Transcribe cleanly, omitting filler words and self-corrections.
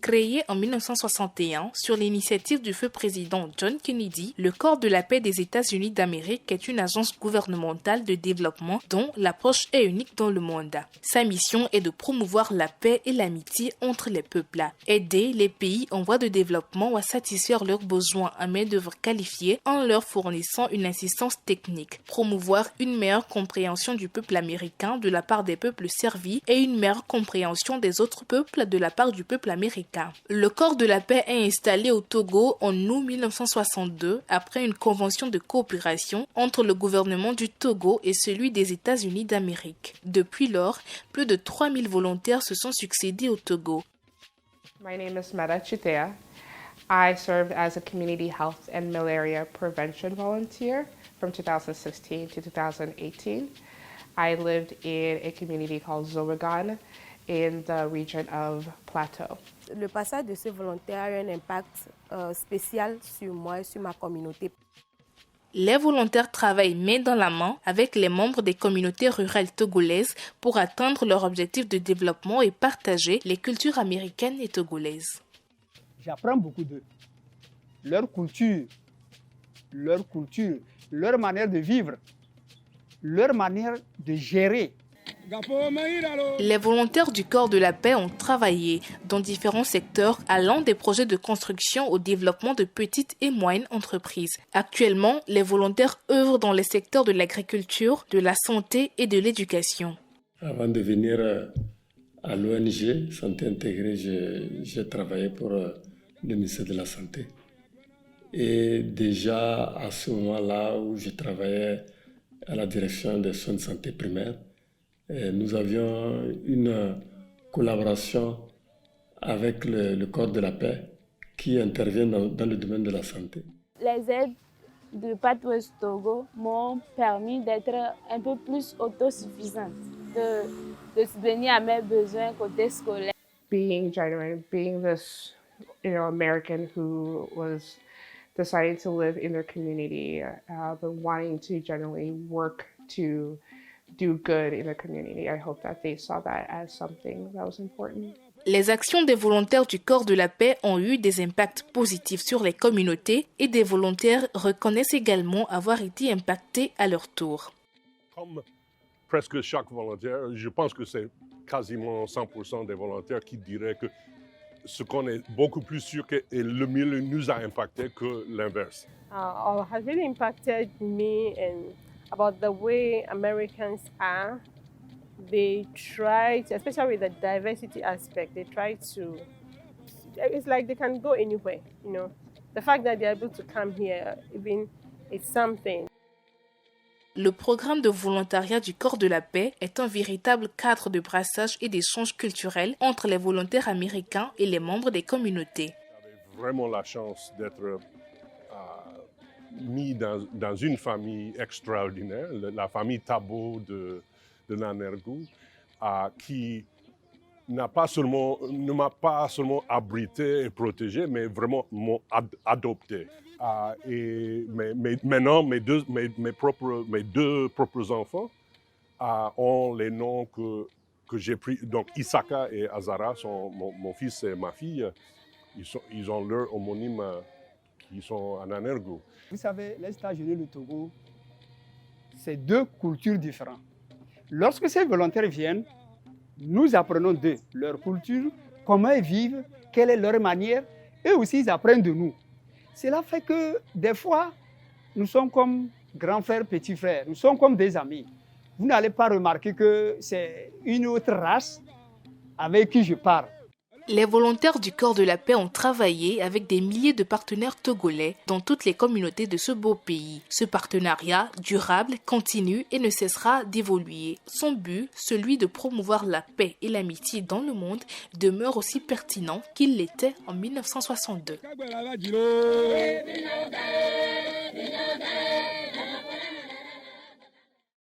Créé en 1961 sur l'initiative du feu président John Kennedy, le Corps de la paix des États-Unis d'Amérique est une agence gouvernementale de développement dont l'approche est unique dans le monde. Sa mission est de promouvoir la paix et l'amitié entre les peuples, aider les pays en voie de développement à satisfaire leurs besoins en main-d'œuvre qualifiée en leur fournissant une assistance technique, promouvoir une meilleure compréhension du peuple américain de la part des peuples servis et une meilleure compréhension des autres peuples de la part du peuple américain. Le Corps de la paix est installé au Togo en août 1962 après une convention de coopération entre le gouvernement du Togo et celui des États-Unis d'Amérique. Depuis lors, plus de 3000 volontaires se sont succédés au Togo. My name is Meta Chitea. I served as a community health and malaria prevention volunteer from 2016 to 2018. I lived in a community called Zowagan in the region of Plateau. Le passage de ce volontaire a un impact spécial sur moi et sur ma communauté. Les volontaires travaillent main dans la main avec les membres des communautés rurales togolaises pour atteindre leur objectif de développement et partager les cultures américaines et togolaises. J'apprends beaucoup d'eux. Leur culture, leur manière de vivre, leur manière de gérer. Les volontaires du Corps de la paix ont travaillé dans différents secteurs allant des projets de construction au développement de petites et moyennes entreprises. Actuellement, les volontaires œuvrent dans les secteurs de l'agriculture, de la santé et de l'éducation. Avant de venir à l'ONG Santé Intégrée, j'ai travaillé pour le ministère de la Santé. Et déjà à ce moment-là où je travaillais à la direction des soins de santé primaire, nous avions une collaboration avec le Corps de la paix qui intervient dans le domaine de la santé. Les aides de Pathways Togo m'ont permis d'être un peu plus autosuffisante, de subvenir à mes besoins côté scolaire. Being genuine, being this, American who was deciding to live in their community, but wanting to genuinely work to do good in the community. I hope that they saw that as something that was important. Les actions des volontaires du Corps de la paix ont eu des impacts positifs sur les communautés et des volontaires reconnaissent également avoir été impactés à leur tour. Comme presque chaque volontaire, je pense que c'est quasiment 100% des volontaires qui diraient que ce qu'on est beaucoup plus sûr que le milieu nous a impacté que l'inverse. Has really impacted me and about the way Americans are. They try to, especially with the diversity aspect, they try to, it's like they can go anywhere, The fact that they're able to come here, even, it's something. Le programme de volontariat du Corps de la paix est un véritable cadre de brassage et d'échange culturel entre les volontaires américains et les membres des communautés. J'avais vraiment la chance d'être mis dans une famille extraordinaire, la famille Tabo de Nanergou, qui ne m'a pas seulement abrité et protégé, mais vraiment m'ont adopté. Mais maintenant, mes deux propres enfants ont les noms que j'ai pris. Donc Isaka et Azara sont mon fils et ma fille. Ils ont leur homonyme qui sont en Nanergou. Vous savez, les États-Unis et le Togo, c'est deux cultures différentes. Lorsque ces volontaires viennent, nous apprenons d'eux, leur culture, comment ils vivent, quelle est leur manière, et aussi ils apprennent de nous. Cela fait que des fois, nous sommes comme grands frères, petits frères, nous sommes comme des amis. Vous n'allez pas remarquer que c'est une autre race avec qui je parle. Les volontaires du Corps de la paix ont travaillé avec des milliers de partenaires togolais dans toutes les communautés de ce beau pays. Ce partenariat, durable, continue et ne cessera d'évoluer. Son but, celui de promouvoir la paix et l'amitié dans le monde, demeure aussi pertinent qu'il l'était en 1962.